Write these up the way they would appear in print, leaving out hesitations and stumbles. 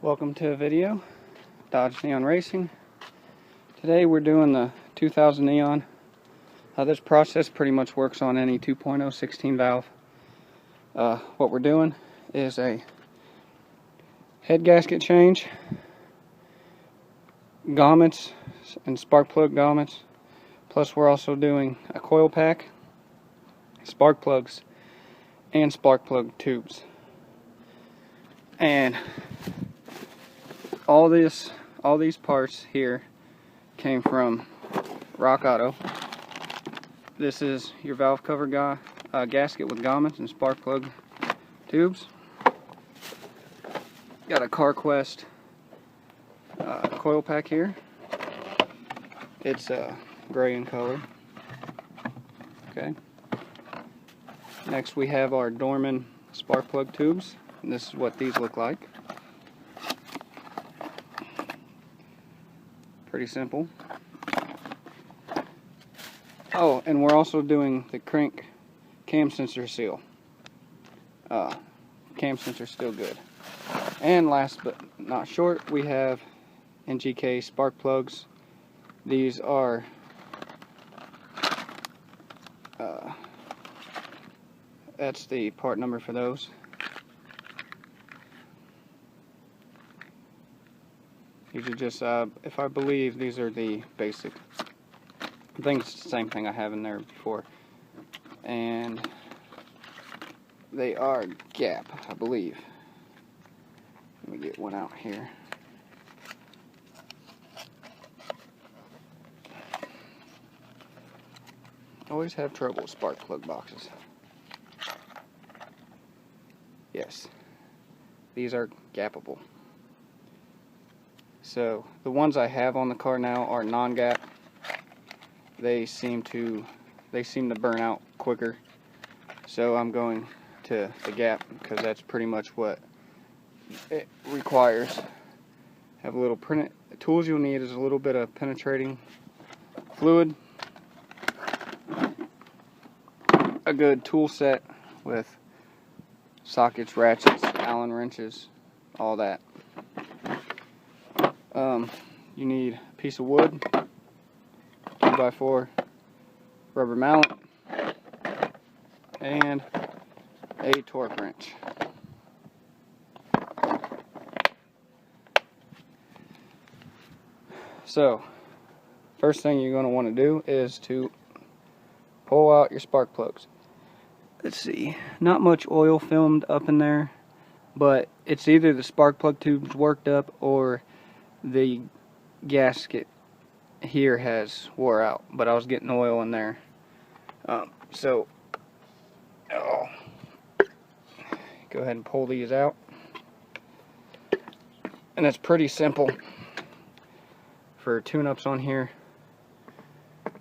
Welcome to a video, Dodge Neon Racing. Today we're doing the 2000 Neon. This process pretty much works on any 2.0 16 valve. What we're doing is a head gasket change, grommets and spark plug grommets, plus we're also doing a coil pack, spark plugs, and spark plug tubes. And all these parts here came from Rock Auto. This is your valve cover gasket with grommets and spark plug tubes. Got a CarQuest coil pack here. It's gray in color. Okay. Next we have our Dorman spark plug tubes. And this is what these look like. Pretty simple. Oh, and we're also doing the crank cam sensor seal. Cam sensor still good. And last but not short, we have NGK spark plugs. These are that's the part number for those. These are just, if I believe, these are the basic. I think it's the same thing I have in there before. And they are Gap, I believe. Let me get one out here. Always have trouble with spark plug boxes. Yes, these are Gapable. So the ones I have on the car now are non-gap. They seem to burn out quicker. So I'm going to the Gap because that's pretty much what it requires. Have a little the tools you'll need is a little bit of penetrating fluid, a good tool set with sockets, ratchets, Allen wrenches, all that. You need a piece of wood, 2x4, rubber mallet, and a torque wrench. So, first thing you're going to want to do is to pull out your spark plugs. Let's see, not much oil filmed up in there, but it's either the spark plug tubes worked up or the gasket here has wore out, but I was getting oil in there. So go ahead and pull these out, and it's pretty simple for tune-ups on here.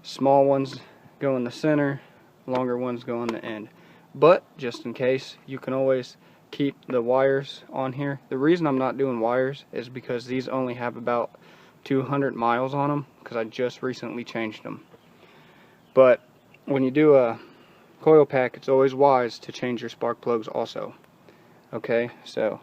Small ones go in the center, longer ones go on the end, but just in case, you can always keep the wires on here. The reason I'm not doing wires is because these only have about 200 miles on them because I just recently changed them. But when you do a coil pack, it's always wise to change your spark plugs also. Okay, so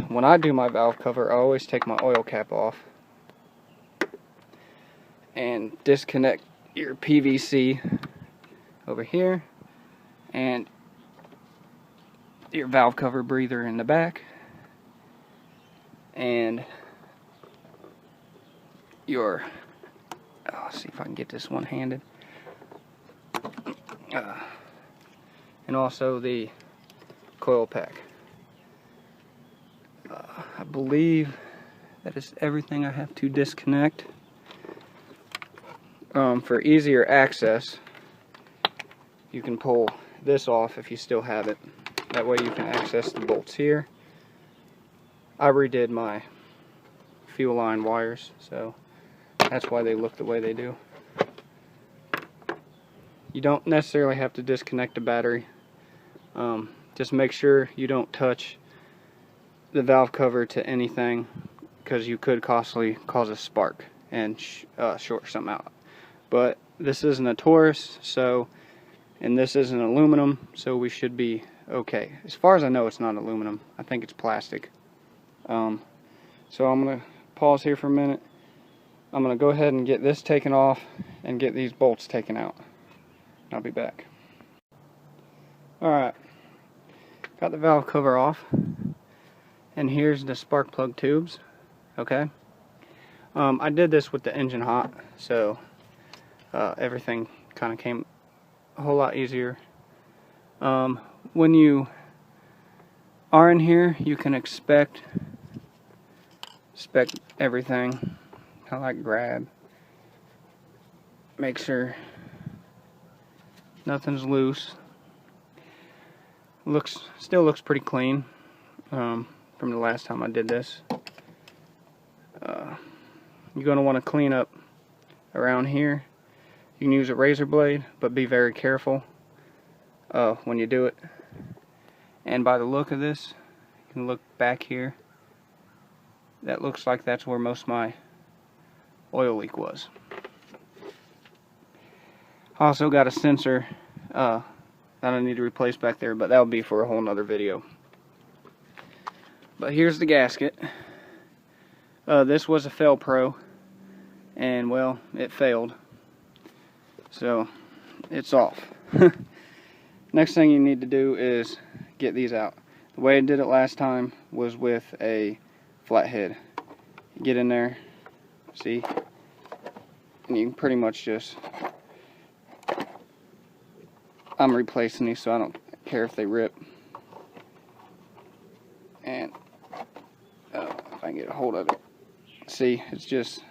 when I do my valve cover, I always take my oil cap off and disconnect your PVC over here and your valve cover breather in the back, and your let's see if I can get this one-handed, and also the coil pack. I believe that is everything I have to disconnect. For easier access, you can pull this off if you still have it. That way you can access the bolts here. I redid my fuel line wires, so that's why they look the way they do. You don't necessarily have to disconnect the battery. Just make sure you don't touch the valve cover to anything, because you could cause a spark and short something out. But this isn't a Taurus, so, and this isn't aluminum, so we should be okay. As far as I know, it's not aluminum. I think it's plastic. So I'm going to pause here for a minute. I'm going to go ahead and get this taken off and get these bolts taken out. I'll be back. Alright, got the valve cover off, and here's the spark plug tubes. Okay, I did this with the engine hot, so everything kind of came a whole lot easier. When you are in here, you can inspect everything. I like grab, make sure nothing's loose. Still looks pretty clean from the last time I did this. You're going to want to clean up around here. You can use a razor blade, but be very careful when you do it. And by the look of this, you can look back here. That looks like that's where most of my oil leak was. I also got a sensor that I need to replace back there, but that'll be for a whole nother video. But here's the gasket. This was a Fail Pro, and well, it failed, so it's off. Next thing you need to do is get these out. The way I did it last time was with a flathead. Get in there, see, and you can pretty much just, I'm replacing these so I don't care if they rip. And if I can get a hold of it, see, it's just,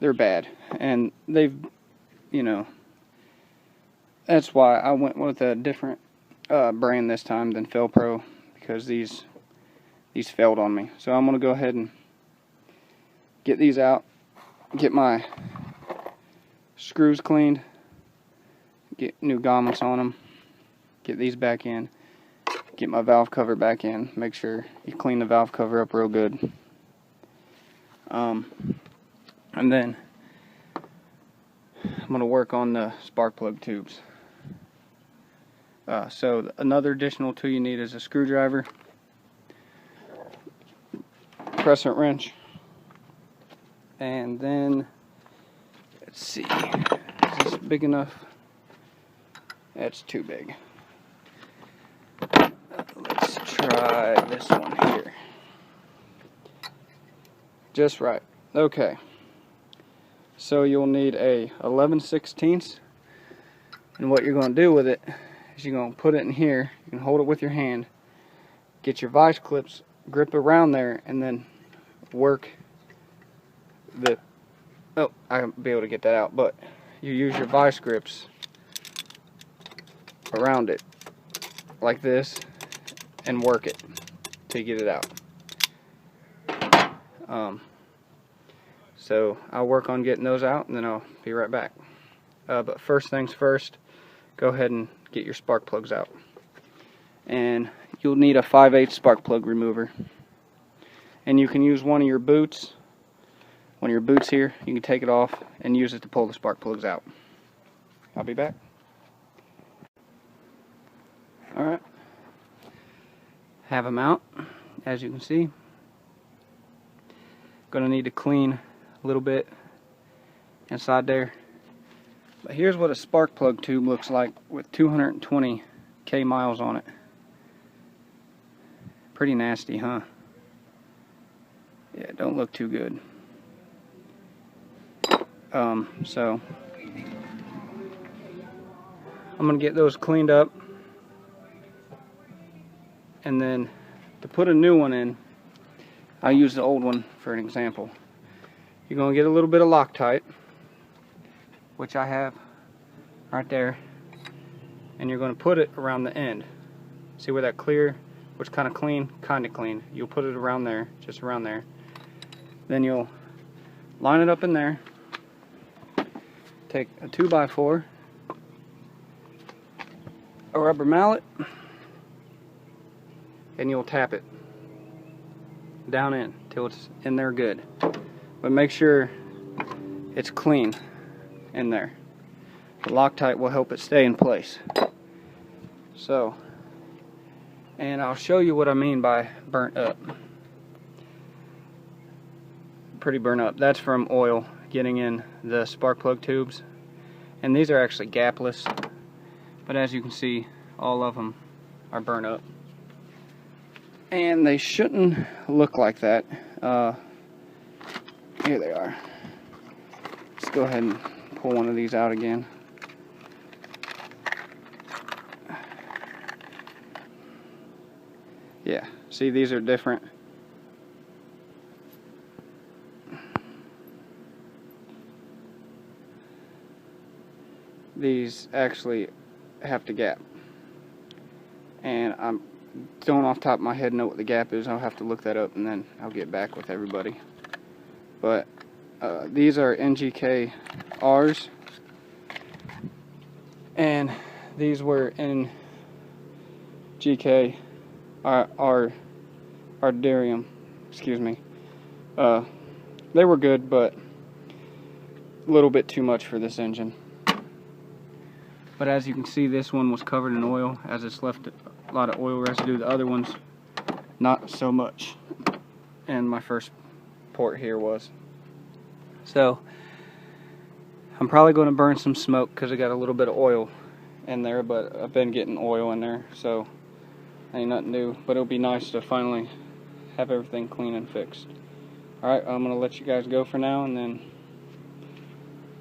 they're bad, and they've, you know, that's why I went with a different brand this time than Fail Pro, because these failed on me. So I'm gonna go ahead and get these out, get my screws cleaned, get new gamuts on them, get these back in, get my valve cover back in. Make sure you clean the valve cover up real good. And then I'm going to work on the spark plug tubes. So another additional tool you need is a screwdriver, crescent wrench, and then let's see, is this big enough? That's too big. Let's try this one here. Just right. Okay. So you'll need a 11/16, and what you're going to do with it is you're going to put it in here. You can hold it with your hand, get your vice clips, grip around there, and then work the, oh, I'll be able to get that out, but you use your vice grips around it like this and work it till you get it out. So I'll work on getting those out, and then I'll be right back. But first things first, go ahead and get your spark plugs out. And you'll need a 5/8 spark plug remover. And you can use one of your boots. One of your boots here, you can take it off and use it to pull the spark plugs out. I'll be back. Alright. Have them out, as you can see. Gonna need to clean a little bit inside there. But here's what a spark plug tube looks like with 220k miles on it. Pretty nasty, huh? Yeah, it don't look too good. So I'm gonna get those cleaned up, and then to put a new one in, I'll use the old one for an example. You're going to get a little bit of Loctite, which I have right there, and you're going to put it around the end. See where that clear, which kind of clean? Kind of clean. You'll put it around there, just around there. Then you'll line it up in there, take a 2x4, a rubber mallet, and you'll tap it down in till it's in there good. But make sure it's clean in there. The Loctite will help it stay in place. So And I'll show you what I mean by burnt up. Pretty burnt up. That's from oil getting in the spark plug tubes. And these are actually gapless, but as you can see, all of them are burnt up. And they shouldn't look like that. Here they are. Let's go ahead and pull one of these out again. Yeah, see, these are different. These actually have to gap. And I don't off the top of my head know what the gap is. I'll have to look that up and then I'll get back with everybody. But these are NGK Rs. And these were in GK Ardarium, excuse me. They were good, but a little bit too much for this engine. But as you can see, this one was covered in oil, as it's left a lot of oil residue. The other ones, not so much. And my first port here was. So, I'm probably going to burn some smoke because I got a little bit of oil in there, but I've been getting oil in there, so ain't nothing new. But it'll be nice to finally have everything clean and fixed. Alright, I'm going to let you guys go for now, and then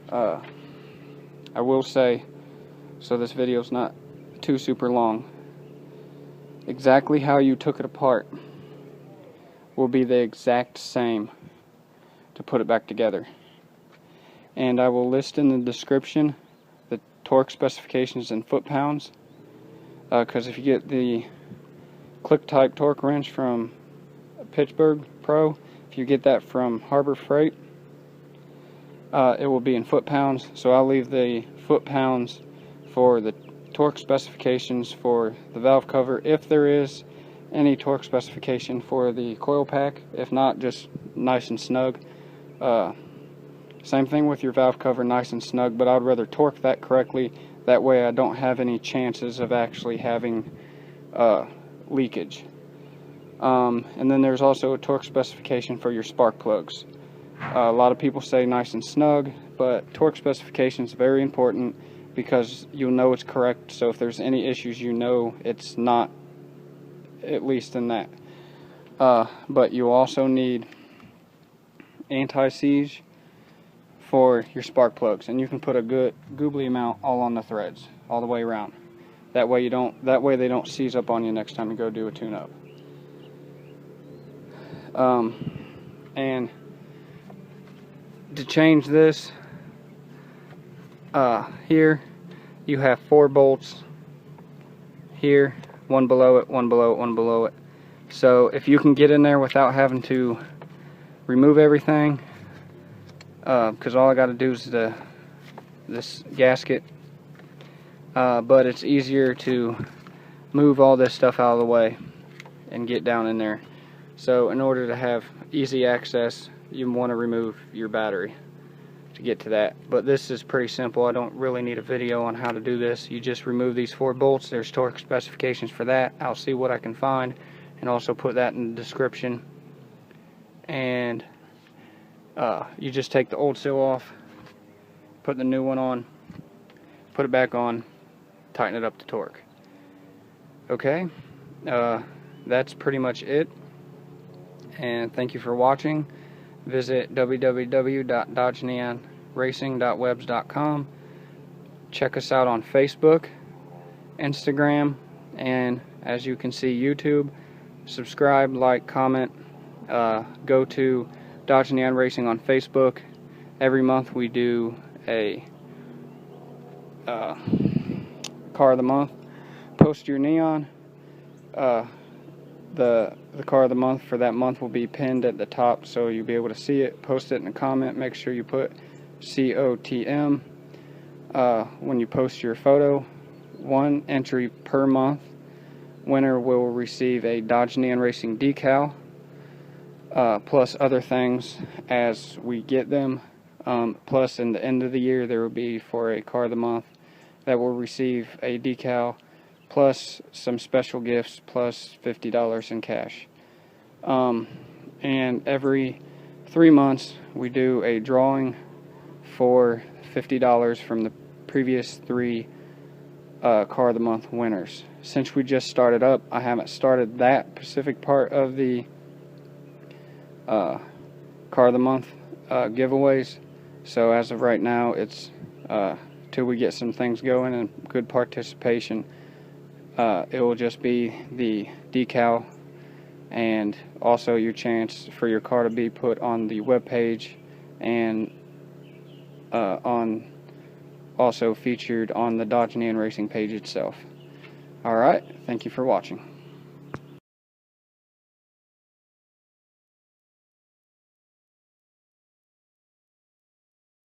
I will say, so this video's not too super long, exactly how you took it apart will be the exact same to put it back together. And I will list in the description the torque specifications in foot-pounds, because if you get the click type torque wrench from Pittsburgh Pro, if you get that from Harbor Freight, it will be in foot-pounds. So I'll leave the foot-pounds for the torque specifications for the valve cover, if there is any torque specification for the coil pack. If not, just nice and snug. Same thing with your valve cover, nice and snug, but I'd rather torque that correctly. That way I don't have any chances of actually having leakage. And then there's also a torque specification for your spark plugs. A lot of people say nice and snug, but torque specification is very important, because you'll know it's correct. So if there's any issues, you know it's not, at least in that. But you also need anti-seize for your spark plugs, and you can put a good goobly amount all on the threads, all the way around. That way they don't seize up on you next time you go do a tune-up. And to change this, here you have 4 bolts here, one below it, one below it, one below it. So if you can get in there without having to remove everything, because all I got to do is this gasket, but it's easier to move all this stuff out of the way and get down in there. So in order to have easy access, you want to remove your battery to get to that. But this is pretty simple. I don't really need a video on how to do this. You just remove these 4 bolts. There's torque specifications for that. I'll see what I can find and also put that in the description. And you just take the old seal off, put the new one on, put it back on, tighten it up to torque. Okay, that's pretty much it. And thank you for watching. Visit www.dodgeneonracing.webs.com. Check us out on Facebook, Instagram, and as you can see, YouTube. Subscribe, like, comment. Go to Dodge Neon Racing on Facebook. Every month we do a car of the month. Post your neon. The car of the month for that month will be pinned at the top, so you'll be able to see it. Post it in a comment. Make sure you put COTM when you post your photo. 1 entry per month. Winner will receive a Dodge Neon Racing decal, plus other things as we get them. Plus, in the end of the year, there will be, for a car of the month, that will receive a decal plus some special gifts, plus $50 in cash. And every 3 months we do a drawing for $50 from the previous 3 Car of the Month winners. Since we just started up, I haven't started that specific part of the Car of the Month giveaways. So as of right now, it's till we get some things going and good participation, it will just be the decal and also your chance for your car to be put on the web page and also featured on the Dodge Neon Racing page itself. Alright, thank you for watching.